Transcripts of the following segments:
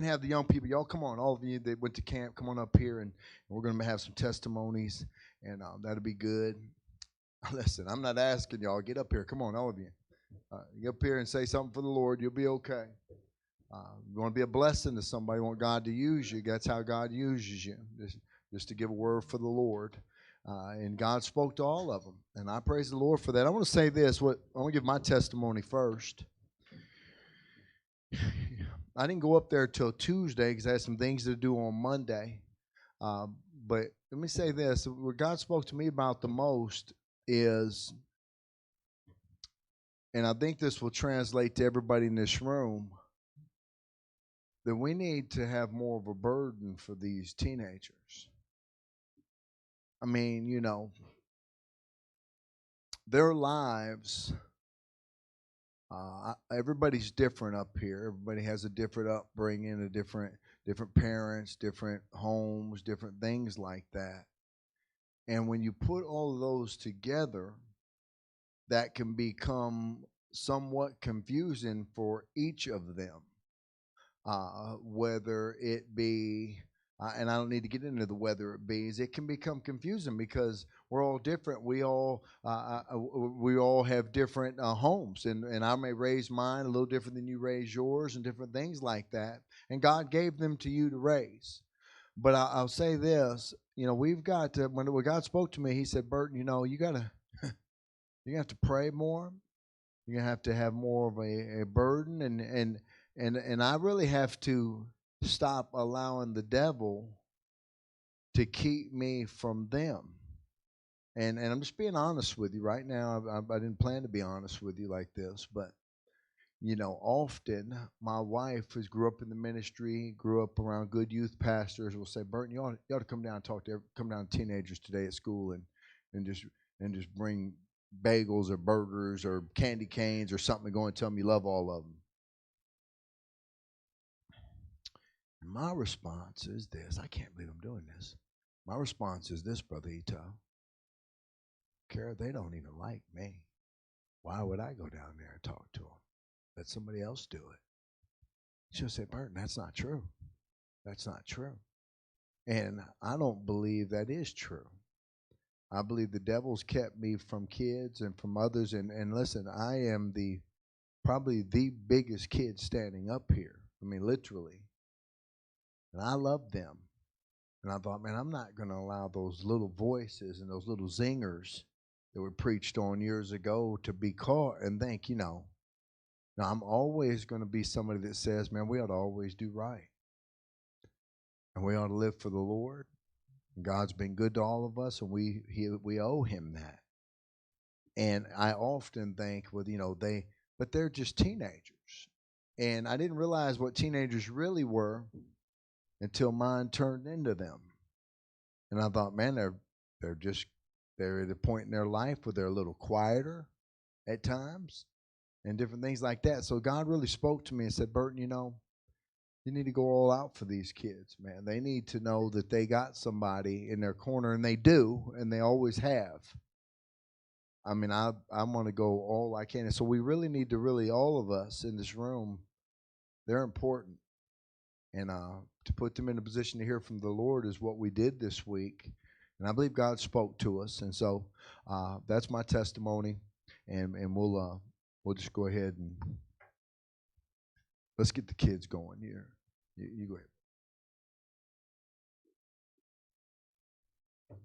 And have the young people, y'all come on, all of you that went to camp, come on up here, and we're going to have some testimonies, and that'll be good. Listen, I'm not asking y'all, get up here. Come on, all of you. Get up here and say something for the Lord. You'll be okay. You want to be a blessing to somebody, want God to use you. That's how God uses you, just to give a word for the Lord. And God spoke to all of them. And I praise the Lord for that. I want to say this. I want to give my testimony first. I didn't go up there till Tuesday because I had some things to do on Monday. But let me say this. What God spoke to me about the most is, and I think this will translate to everybody in this room, that we need to have more of a burden for these teenagers. I mean, their lives, everybody's different up here. Everybody has a different upbringing, different parents, different homes, different things like that. And when you put all of those together, that can become somewhat confusing for each of them. Whether it be, and I don't need to get into the whether it be's, it can become confusing because we're all different. We all have different homes, and I may raise mine a little different than you raise yours, and different things like that. And God gave them to you to raise. But I'll say this, we've got to, when God spoke to me, He said, Burton, you gotta you have to pray more. You're gonna have to have more of a burden, and I really have to stop allowing the devil to keep me from them. And I'm just being honest with you right now. I didn't plan to be honest with you like this, but often my wife, who grew up in the ministry, grew up around good youth pastors, will say, Burton, you ought to come down and come down to teenagers today at school and just bring bagels or burgers or candy canes or something to go and tell them you love all of them. And my response is this. I can't believe I'm doing this. My response is this, Brother Ito. Kara, they don't even like me. Why would I go down there and talk to them? Let somebody else do it. She'll say, Burton, that's not true. That's not true. And I don't believe that is true. I believe the devil's kept me from kids and from others. And listen, I am probably the biggest kid standing up here. I mean, literally. And I love them. And I thought, man, I'm not going to allow those little voices and those little zingers that were preached on years ago to be caught and think, now I'm always going to be somebody that says, man, we ought to always do right. And we ought to live for the Lord. God's been good to all of us, and we owe Him that. And I often think, but they're just teenagers. And I didn't realize what teenagers really were until mine turned into them. And I thought, man, they're at a point in their life where they're a little quieter at times and different things like that. So God really spoke to me and said, Burton, you need to go all out for these kids, man. They need to know that they got somebody in their corner, and they do, and they always have. I mean, I'm going to go all I can. And so we really need to all of us in this room, they're important. And to put them in a position to hear from the Lord is what we did this week. And I believe God spoke to us. And so that's my testimony. And we'll just go ahead and let's get the kids going here. You go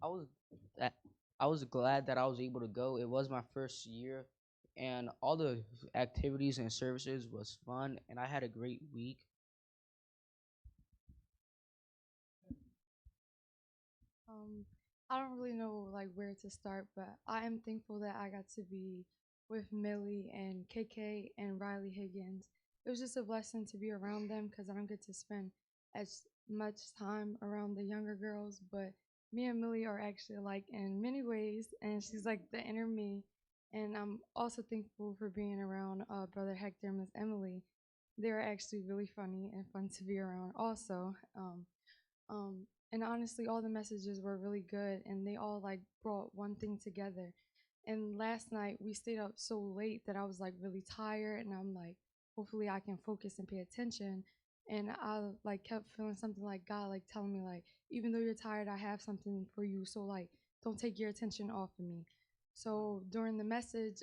ahead. I was glad that I was able to go. It was my first year, and all the activities and services was fun, and I had a great week. Um, I don't really know like where to start, but I am thankful that I got to be with Millie and KK and Riley Higgins. It was just a blessing to be around them because I don't get to spend as much time around the younger girls. But me and Millie are actually alike in many ways, and she's like the inner me. And I'm also thankful for being around Brother Hector and Miss Emily. They're actually really funny and fun to be around. Also, and honestly, all the messages were really good, and they all like brought one thing together. And last night we stayed up so late that I was like really tired, and I'm like, hopefully I can focus and pay attention. and I like kept feeling something like God like telling me like, even though you're tired, I have something for you. So like, don't take your attention off of me. So during the message,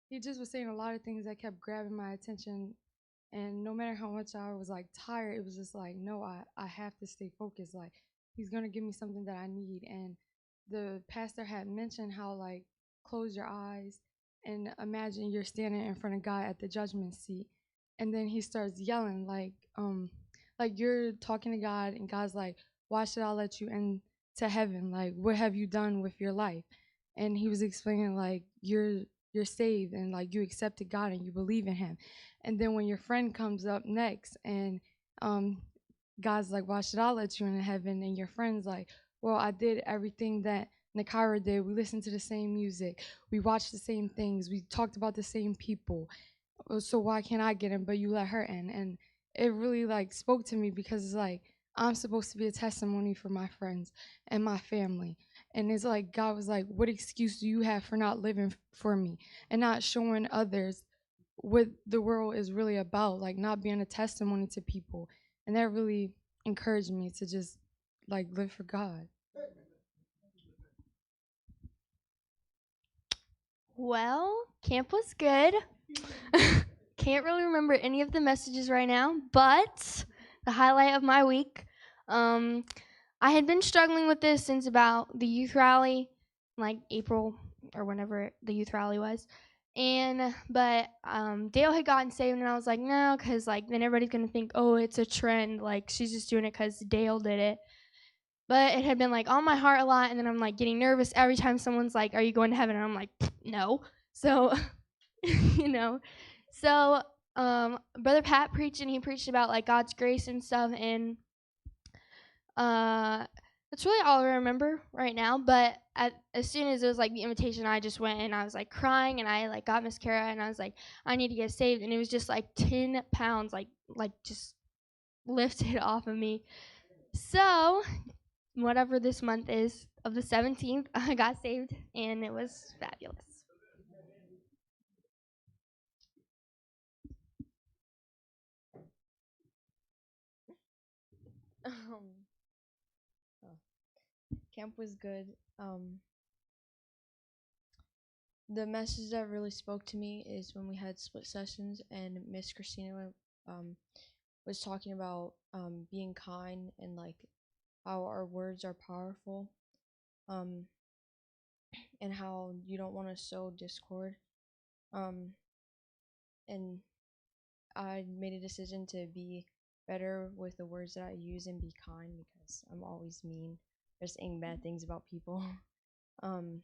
he just was saying a lot of things that kept grabbing my attention, and no matter how much I was like tired, it was just like, no, I have to stay focused. Like, he's gonna give me something that I need. And the pastor had mentioned how like, close your eyes and imagine you're standing in front of God at the judgment seat. And then he starts yelling like you're talking to God, and God's like, why should I let you into heaven? Like, what have you done with your life? And he was explaining like, you're saved, and like you accepted God and you believe in him. And then when your friend comes up next, and um God's like, why should I let you into heaven? And your friend's like, well, I did everything that Nakara did. We listened to the same music. We watched the same things. We talked about the same people. So why can't I get in, but you let her in? And it really like spoke to me, because it's like, I'm supposed to be a testimony for my friends and my family. And it's like, God was like, what excuse do you have for not living for me and not showing others what the world is really about, like not being a testimony to people? And that really encouraged me to just like live for God. Well, camp was good. Can't really remember any of the messages right now, but the highlight of my week, I had been struggling with this since about the youth rally, like April or whenever the youth rally was. But Dale had gotten saved, and I was like, no, because like then everybody's gonna think, oh, it's a trend, like she's just doing it because Dale did it. But it had been like on my heart a lot, and then I'm like getting nervous every time someone's like, are you going to heaven? And I'm like, no. So you know. So Brother Pat preached, and he preached about like God's grace and stuff, and that's really all I remember right now. But as soon as it was like the invitation, I just went, and I was like crying, and I like got Miss Kara, and I was like, I need to get saved, and it was just like 10 pounds like just lifted off of me. So whatever this month is of the 17th, I got saved, and it was fabulous. Um, oh, camp was good. The message that really spoke to me is when we had split sessions and Miss Christina was talking about being kind and like how our words are powerful, um, and how you don't want to sow discord. Um, and I made a decision to be better with the words that I use and be kind, because I'm always mean, just saying bad things about people. Um,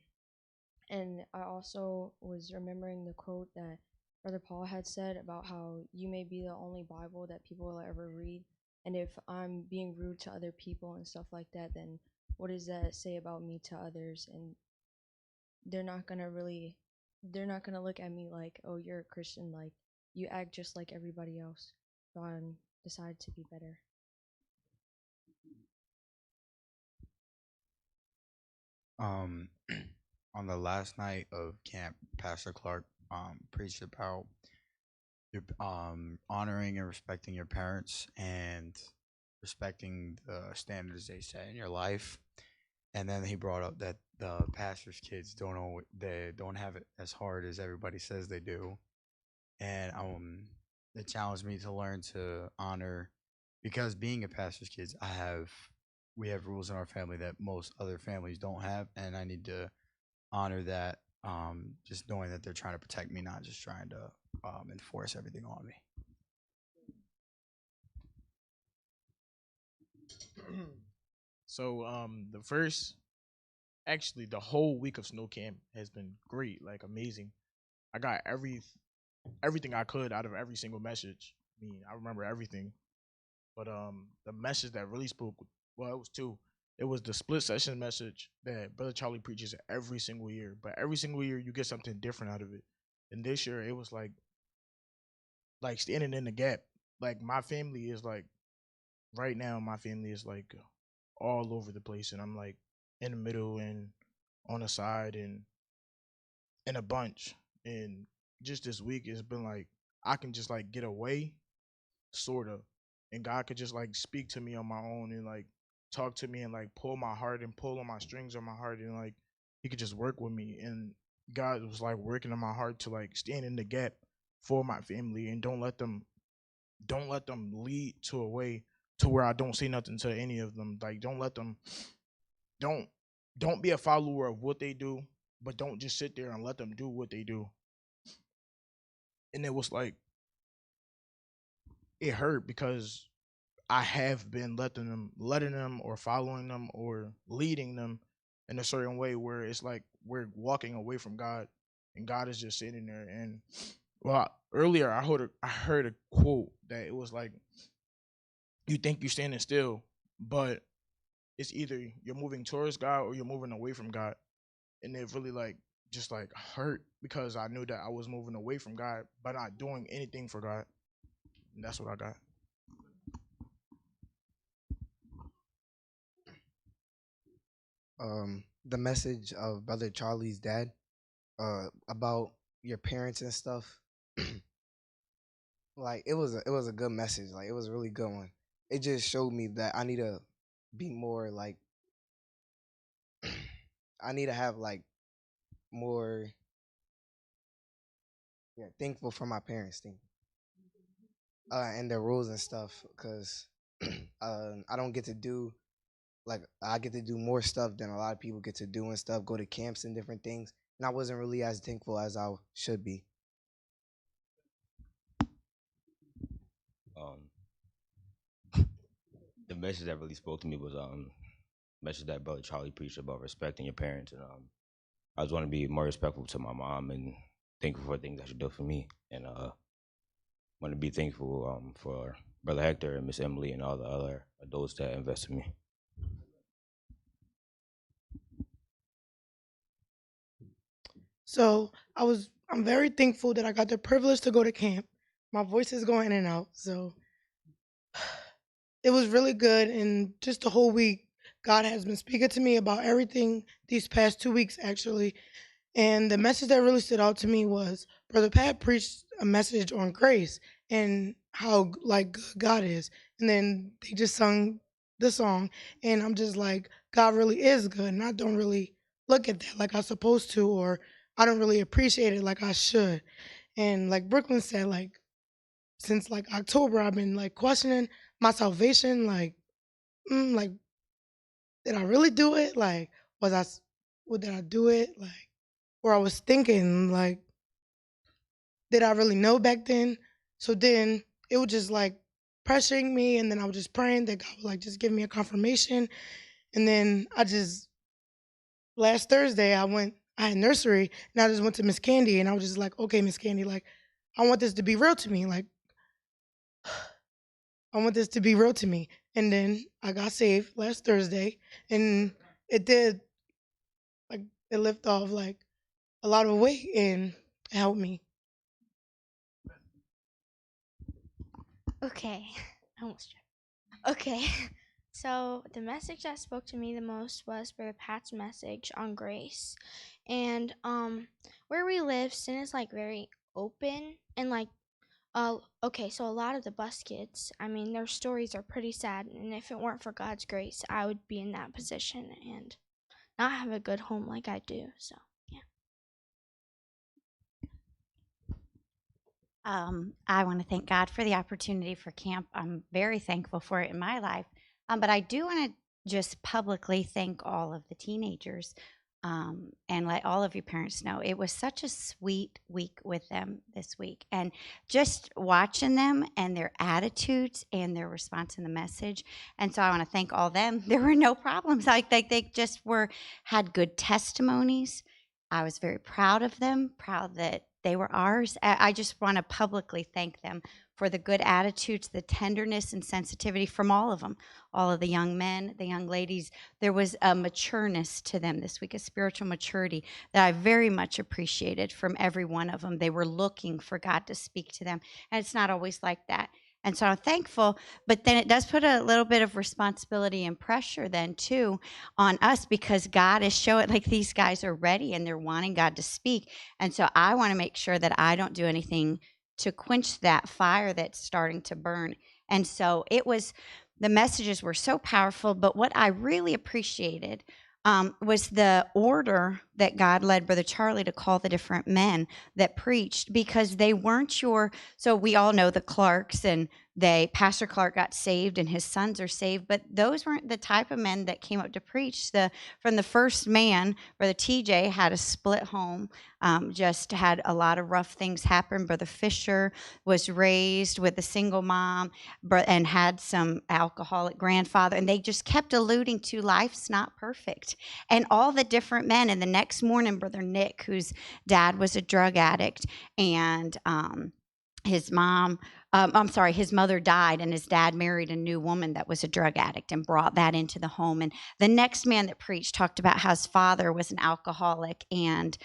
and I also was remembering the quote that Brother Paul had said about how you may be the only Bible that people will ever read. And if I'm being rude to other people and stuff like that, then what does that say about me to others? And they're not gonna look at me like, oh, you're a Christian, like you act just like everybody else. So I decided to be better. Um, on the last night of camp, Pastor Clark preached about your honoring and respecting your parents and respecting the standards they set in your life. And then he brought up that the pastor's kids they don't have it as hard as everybody says they do. And it challenged me to learn to honor, because being a pastor's kids, we have rules in our family that most other families don't have, and I need to honor that. Just knowing that they're trying to protect me, not just trying to enforce everything on me. So the whole week of snow camp has been great, like amazing. I got everything I could out of every single message. I mean, I remember everything. But the message that really spoke, well, it was two. It was the split session message that Brother Charlie preaches every single year. But every single year you get something different out of it. And this year it was like standing in the gap. Like my family is like right now my family is like all over the place, and I'm like in the middle and on the side and in a bunch. And just this week it's been like I can just like get away sorta, and God could just like speak to me on my own and like talk to me and like pull my heart and pull on my strings on my heart and like He could just work with me. And God was like working in my heart to like stand in the gap for my family and don't let them lead to a way to where I don't say nothing to any of them. Like don't let them don't don't be a follower of what they do, but don't just sit there and let them do what they do. And it was like it hurt because I have been letting them or following them or leading them in a certain way where it's like we're walking away from God and God is just sitting there. And well, earlier I heard a quote that it was like, you think you're standing still, but it's either you're moving towards God or you're moving away from God. And it really like just like hurt because I knew that I was moving away from God but not doing anything for God. And that's what I got. The message of Brother Charlie's dad, about your parents and stuff. Like it was a good message. Like it was a really good one. It just showed me that I need to be more like I need to have like more, yeah, thankful for my parents thing, and their rules and stuff, because I don't get to do, like, I get to do more stuff than a lot of people get to do and stuff, go to camps and different things, and I wasn't really as thankful as I should be. Um, the message that really spoke to me was message that Brother Charlie preached about respecting your parents, and I just want to be more respectful to my mom and thankful for things that she did for me, and want to be thankful for Brother Hector and Miss Emily and all the other adults that invested in me. So I'm very thankful that I got the privilege to go to camp. My voice is going in and out, so it was really good. And just the whole week, God has been speaking to me about everything these past 2 weeks, actually. And the message that really stood out to me was Brother Pat preached a message on grace and how like good God is. And then they just sung the song, and I'm just like, God really is good, and I don't really look at that like I'm supposed to, or I don't really appreciate it like I should. And like Brooklyn said, like since like October, I've been like questioning my salvation, like did I really do it? Like was I, what did I do it? Like, or I was thinking like, did I really know back then? So then it was just like pressuring me, and then I was just praying that God would like just give me a confirmation. And then last Thursday I had nursery, and I just went to Miss Candy, and I was just like, okay, Miss Candy, like I want this to be real to me. Like I want this to be real to me. And then I got saved last Thursday, and it did, like, it lifted off like a lot of weight and it helped me. Okay, I almost tried. Okay, so the message that spoke to me the most was Brother Pat's message on grace, and where we live, sin is like very open and like. Okay, so a lot of the bus kids, I mean, their stories are pretty sad, and if it weren't for God's grace, I would be in that position and not have a good home like I do. So, yeah. I want to thank God for the opportunity for camp. I'm very thankful for it in my life. But I do want to just publicly thank all of the teenagers, and let all of your parents know it was such a sweet week with them this week. And just watching them and their attitudes and their response in the message. And so I want to thank all them. There were no problems. Like they just had good testimonies. I was very proud of them, proud that they were ours. I just want to publicly thank them for the good attitudes, the tenderness and sensitivity from all of them, all of the young men, the young ladies. There was a matureness to them this week, a spiritual maturity that I very much appreciated from every one of them. They were looking for God to speak to them, and it's not always like that. And so I'm thankful, but then it does put a little bit of responsibility and pressure then too on us, because God is showing, like, these guys are ready and they're wanting God to speak. And so I want to make sure that I don't do anything to quench that fire that's starting to burn. And so the messages were so powerful. But what I really appreciated was the order that God led Brother Charlie to call the different men that preached, because they weren't so we all know the Clarks, and Pastor Clark got saved and his sons are saved, but those weren't the type of men that came up to preach. From the first man, Brother TJ had a split home, just had a lot of rough things happen. Brother Fisher was raised with a single mom and had some alcoholic grandfather, and they just kept alluding to life's not perfect. And all the different men, and the next morning, Brother Nick, whose dad was a drug addict, and his mother died, and his dad married a new woman that was a drug addict and brought that into the home. And the next man that preached talked about how his father was an alcoholic and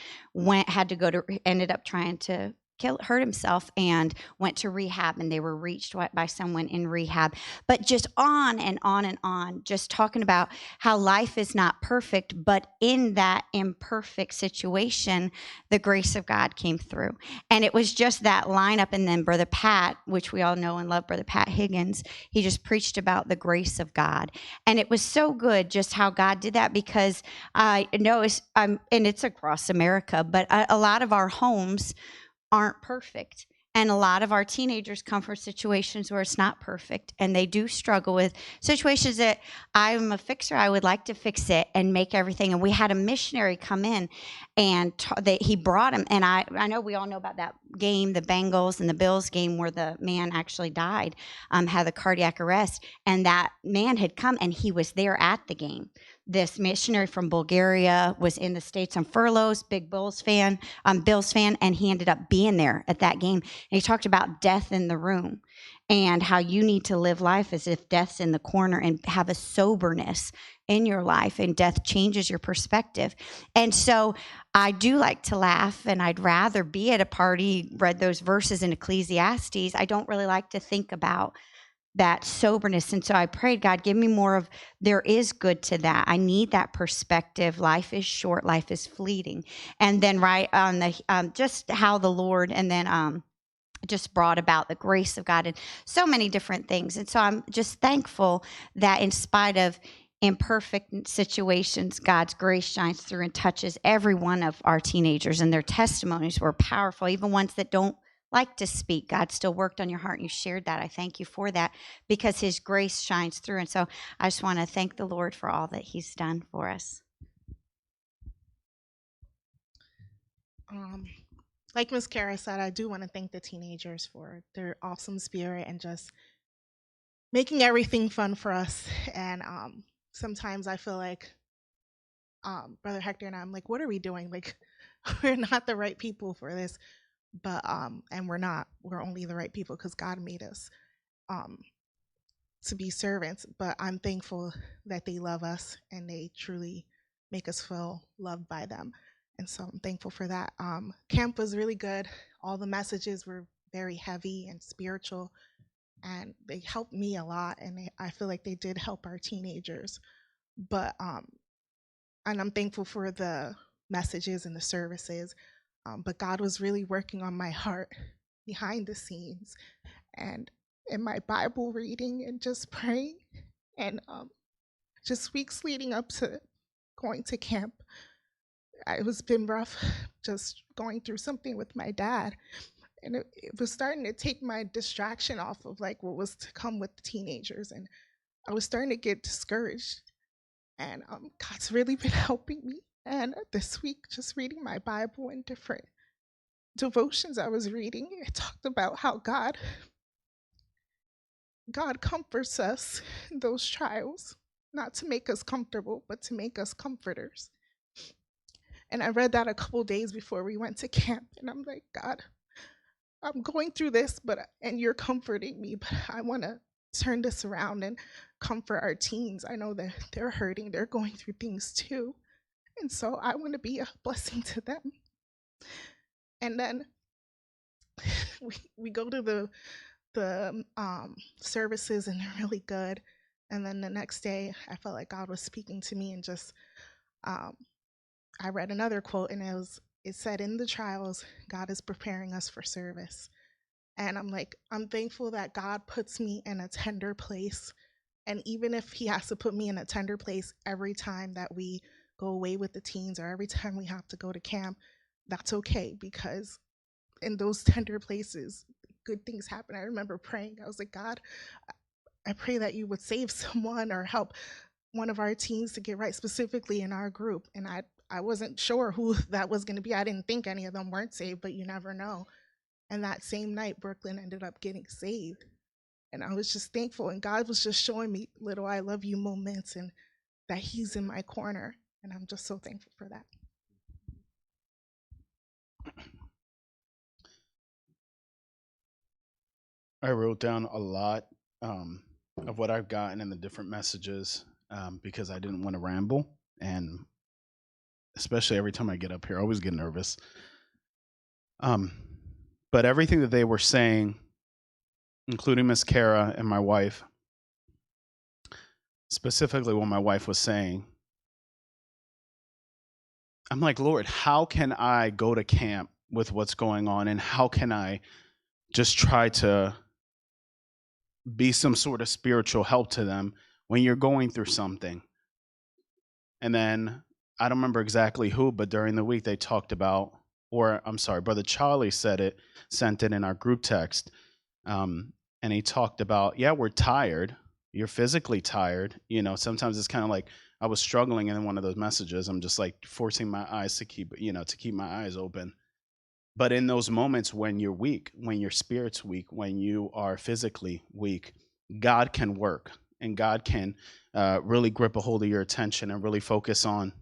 ended up trying to hurt himself and went to rehab, and they were reached by someone in rehab. But just on and on and on, just talking about how life is not perfect, but in that imperfect situation, the grace of God came through. And it was just that lineup. And then Brother Pat, which we all know and love, Brother Pat Higgins, he just preached about the grace of God. And it was so good just how God did that, because I know and it's across America, but a lot of our homes aren't perfect. And a lot of our teenagers come from situations where it's not perfect, and they do struggle with situations that I'm a fixer. I would like to fix it and make everything. And we had a missionary come in, and he brought him. And I know we all know about that game, the Bengals and the Bills game, where the man actually died, had a cardiac arrest. And that man had come, and he was there at the game. This missionary from Bulgaria was in the States on furloughs, big Bills fan, and he ended up being there at that game. And he talked about death in the room and how you need to live life as if death's in the corner and have a soberness in your life, and death changes your perspective. And so I do like to laugh, and I'd rather be at a party, read those verses in Ecclesiastes. I don't really like to think about that soberness. And so I prayed, God, give me more of, there is good to that. I need that perspective. Life is short, life is fleeting. And then right on the, just how the Lord, and then just brought about the grace of God and so many different things. And so I'm just thankful that in spite of imperfect situations, God's grace shines through and touches every one of our teenagers, and their testimonies were powerful, even ones that don't like to speak. God still worked on your heart, and you shared that. I thank you for that, because his grace shines through. And so I just want to thank the Lord for all that he's done for us. Like Ms. Kara said, I do want to thank the teenagers for their awesome spirit and just making everything fun for us. And sometimes I feel like Brother Hector and I'm like, what are we doing? Like, we're not the right people for this. But and we're only the right people because God made us to be servants. But I'm thankful that they love us and they truly make us feel loved by them. And so I'm thankful for that. Camp was really good. All the messages were very heavy and spiritual, and they helped me a lot, and I feel like they did help our teenagers. But and I'm thankful for the messages and the services. But God was really working on my heart behind the scenes, and in my Bible reading and just praying, and just weeks leading up to going to camp. It was been rough, just going through something with my dad, and it was starting to take my distraction off of like what was to come with the teenagers, and I was starting to get discouraged. And God's really been helping me. And this week, just reading my Bible and different devotions I was reading, it talked about how God comforts us in those trials, not to make us comfortable, but to make us comforters. And I read that a couple days before we went to camp, and I'm like, God, I'm going through this, and you're comforting me, but I want to turn this around and comfort our teens. I know that they're hurting, they're going through things too. And so I want to be a blessing to them. And then we go to the services, and they're really good. And then the next day, I felt like God was speaking to me, and just I read another quote, and it said, "In the trials, God is preparing us for service." And I'm like, I'm thankful that God puts me in a tender place. And even if he has to put me in a tender place every time that we go away with the teens or every time we have to go to camp, that's okay, because in those tender places, good things happen. I remember praying. I was like, God, I pray that you would save someone or help one of our teens to get right, specifically in our group. And I wasn't sure who that was going to be. I didn't think any of them weren't saved, but you never know. And that same night, Brooklyn ended up getting saved. And I was just thankful. And God was just showing me little I love you moments and that he's in my corner. And I'm just so thankful for that. I wrote down a lot of what I've gotten in the different messages because I didn't want to ramble. And especially every time I get up here, I always get nervous. But everything that they were saying, including Miss Kara and my wife, specifically what my wife was saying, I'm like, Lord, how can I go to camp with what's going on? And how can I just try to be some sort of spiritual help to them when you're going through something? And then I don't remember exactly who, but during the week they talked about, or I'm sorry, Brother Charlie sent it in our group text. And he talked about, yeah, we're tired. You're physically tired. You know, sometimes it's kind of like I was struggling in one of those messages. I'm just like forcing my eyes to keep my eyes open. But in those moments when you're weak, when your spirit's weak, when you are physically weak, God can work and God can really grip a hold of your attention and really focus on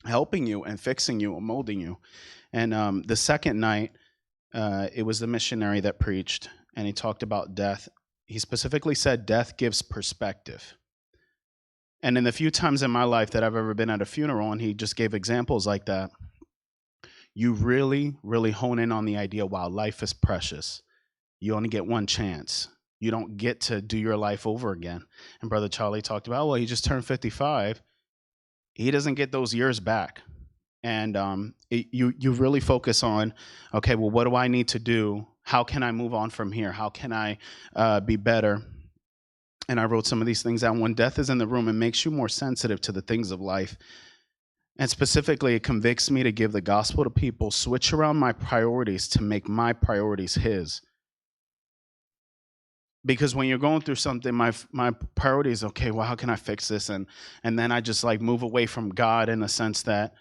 helping you and fixing you and molding you. And the second night, it was the missionary that preached, and he talked about death. He specifically said death gives perspective. And in the few times in my life that I've ever been at a funeral, and he just gave examples like that, you really, really hone in on the idea, wow, life is precious. You only get one chance. You don't get to do your life over again. And Brother Charlie talked about, well, he just turned 55. He doesn't get those years back. And you really focus on, okay, well, what do I need to do? How can I move on from here? How can I be better? And I wrote some of these things down. When death is in the room, it makes you more sensitive to the things of life. And specifically, it convicts me to give the gospel to people, switch around my priorities to make my priorities his. Because when you're going through something, my priority is, okay, well, how can I fix this? And then I just like move away from God in the sense that,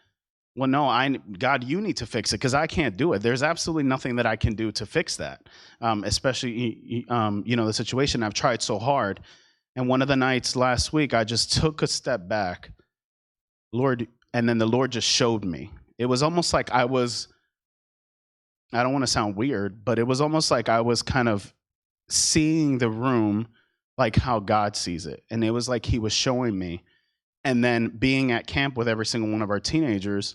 well, no, God, you need to fix it because I can't do it. There's absolutely nothing that I can do to fix that, especially, the situation. I've tried so hard. And one of the nights last week, I just took a step back, Lord, and then the Lord just showed me. It was almost like I don't want to sound weird, but it was almost like I was kind of seeing the room like how God sees it. And it was like he was showing me. And then being at camp with every single one of our teenagers,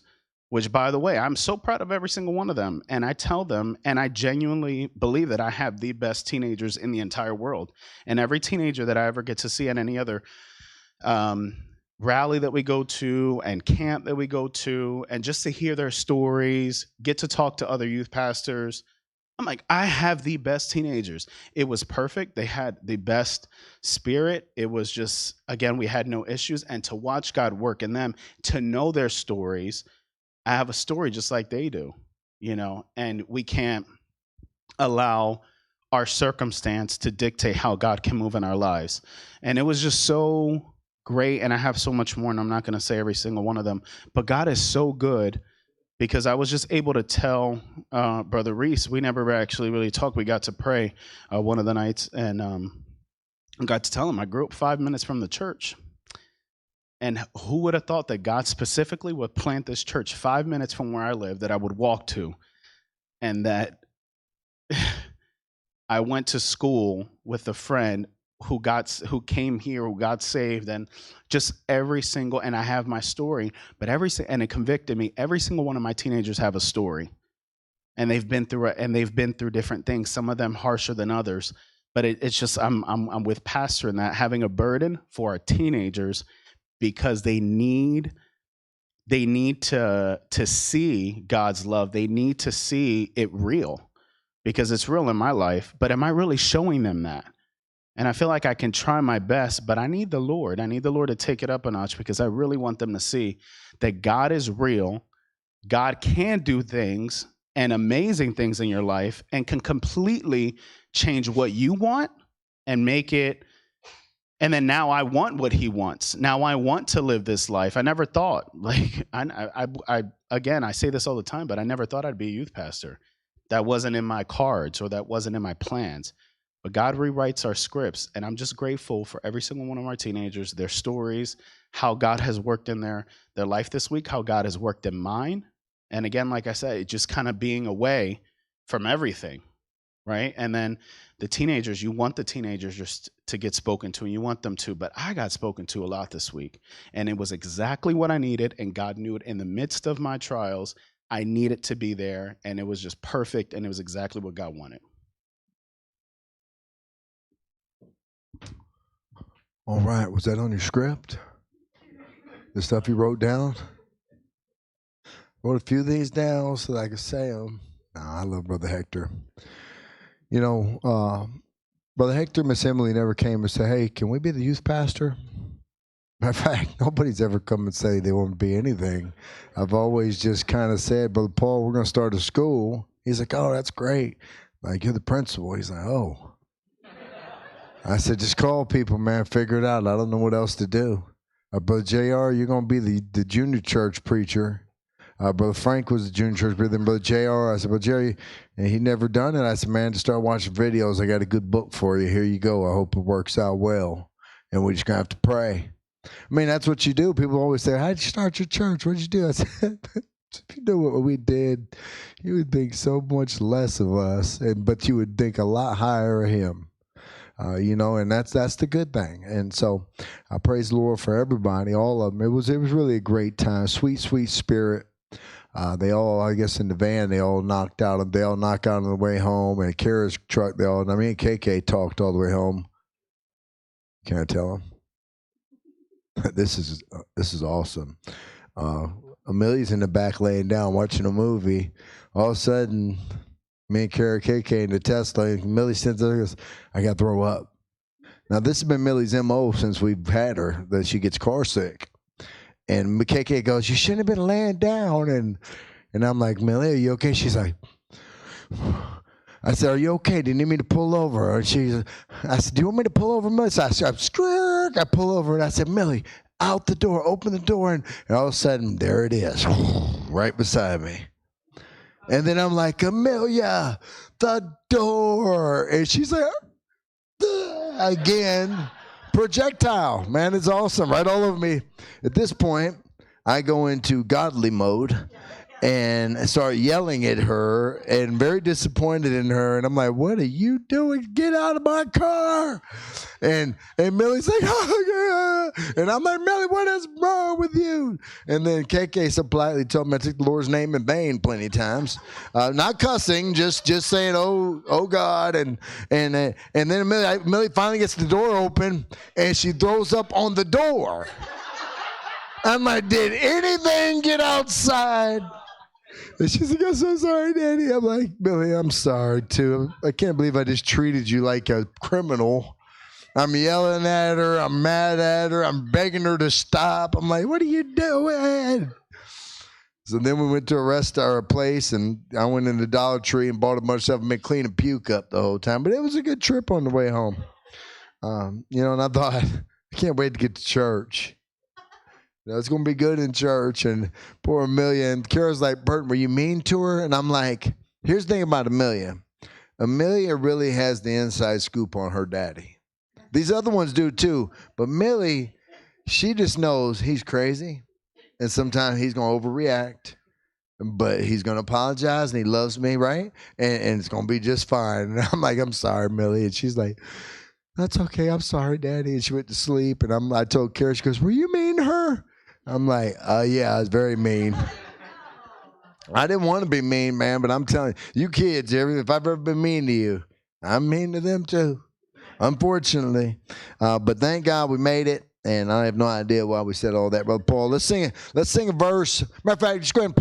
which, by the way, I'm so proud of every single one of them. And I tell them, and I genuinely believe that I have the best teenagers in the entire world. And every teenager that I ever get to see at any other rally that we go to and camp that we go to, and just to hear their stories, get to talk to other youth pastors, I'm like, I have the best teenagers. It was perfect. They had the best spirit. It was just, again, we had no issues. And to watch God work in them, to know their stories, I have a story just like they do, and we can't allow our circumstance to dictate how God can move in our lives. And it was just so great. And I have so much more, and I'm not going to say every single one of them, but God is so good. Because I was just able to tell Brother Reese, we never actually really talked. We got to pray one of the nights, and got to tell him I grew up 5 minutes from the church. And who would have thought that God specifically would plant this church 5 minutes from where I live that I would walk to, and that I went to school with a friend who came here, who got saved, and just every single, and I have my story, but and it convicted me. Every single one of my teenagers have a story, and they've been through different things. Some of them harsher than others, but it's just I'm with Pastor in that, having a burden for our teenagers because they need to see God's love. They need to see it real. because it's real in my life, but am I really showing them that? And I feel like I can try my best, but I need the Lord. I need the Lord to take it up a notch because I really want them to see that God is real. God can do things and amazing things in your life and can completely change what you want and make it. And then now I want what he wants. Now I want to live this life. I never thought, like, again, I say this all the time, but I never thought I'd be a youth pastor. That wasn't in my cards or that wasn't in my plans. But God rewrites our scripts, and I'm just grateful for every single one of our teenagers, their stories, how God has worked in their life this week, how God has worked in mine. And again, like I said, just kind of being away from everything, right? And then the teenagers, you want the teenagers just to get spoken to, and you want them to, but I got spoken to a lot this week, and it was exactly what I needed, and God knew it in the midst of my trials. I needed to be there, and it was just perfect, and it was exactly what God wanted. All right, was that on your script? The stuff you wrote down? Wrote a few of these down so that I could say them. Nah, I love Brother Hector. You know, Brother Hector, Miss Emily never came and said, hey, can we be the youth pastor? Matter of fact, nobody's ever come and say they want to be anything. I've always just kind of said, Brother Paul, we're going to start a school. He's like, oh, that's great. Like, you're the principal. He's like, oh. I said, just call people, man, figure it out. I don't know what else to do. Brother JR, you're going to be the junior church preacher. Brother Frank was the junior church preacher. Then Brother JR, I said, Brother Jerry, and he never done it. I said, man, just start watching videos. I got a good book for you. Here you go. I hope it works out well. And we're just going to have to pray. I mean, that's what you do. People always say, how'd you start your church? What'd you do? I said, if you knew what we did, you would think so much less of us, but you would think a lot higher of him. You know, and that's the good thing. And so I praise the Lord for everybody, all of them. It was really a great time, sweet spirit. They all, I guess, in the van, they all knocked out. They all knocked out on the way home. And Kara's truck, KK talked all the way home. Can I tell them? This is awesome. Amelia's in the back laying down watching a movie. All of a sudden, me and Kara KK in the Tesla, and Millie sends her, goes, I got to throw up. Now, this has been Millie's MO since we've had her, that she gets car sick. And KK goes, you shouldn't have been laying down. And I'm like, Millie, are you okay? She's like, I said, are you okay? Do you need me to pull over? And I said, do you want me to pull over, Millie? So I pull over, and I said, Millie, out the door, open the door. And all of a sudden, there it is, right beside me. And then I'm like, Amelia, the door. And she's like, again, projectile. Man, it's awesome. Right all over me. At this point, I go into godly mode and start yelling at her and very disappointed in her. And I'm like, what are you doing? Get out of my car. And Millie's like, oh, yeah. And I'm like, Millie, what is wrong with you? And then KK so politely told me I took the Lord's name in vain plenty of times. Not cussing, just saying, oh God. And then Millie finally gets the door open and she throws up on the door. I'm like, did anything get outside? And she's like, I'm so sorry, Daddy. I'm like, Millie, I'm sorry, too. I can't believe I just treated you like a criminal. I'm yelling at her. I'm mad at her. I'm begging her to stop. I'm like, what are you doing? So then we went to a place, and I went into Dollar Tree and bought a bunch of stuff and made clean and puke up the whole time. But it was a good trip on the way home. You know, and I thought, I can't wait to get to church. It's going to be good in church. And poor Amelia. And Kara's like, Burton, were you mean to her? And I'm like, here's the thing about Amelia. Amelia really has the inside scoop on her daddy. These other ones do too. But Millie, she just knows he's crazy. And sometimes he's going to overreact. But he's going to apologize and he loves me, right? And it's going to be just fine. And I'm like, I'm sorry, Millie. And she's like, that's okay. I'm sorry, Daddy. And she went to sleep. And I told Kara, she goes, were you mean to her? I'm like, yeah, I was very mean. I didn't want to be mean, man, but I'm telling you kids, if I've ever been mean to you, I'm mean to them too, unfortunately. But thank God we made it, and I have no idea why we said all that, Brother Paul. Let's sing a verse. Matter of fact, just go ahead and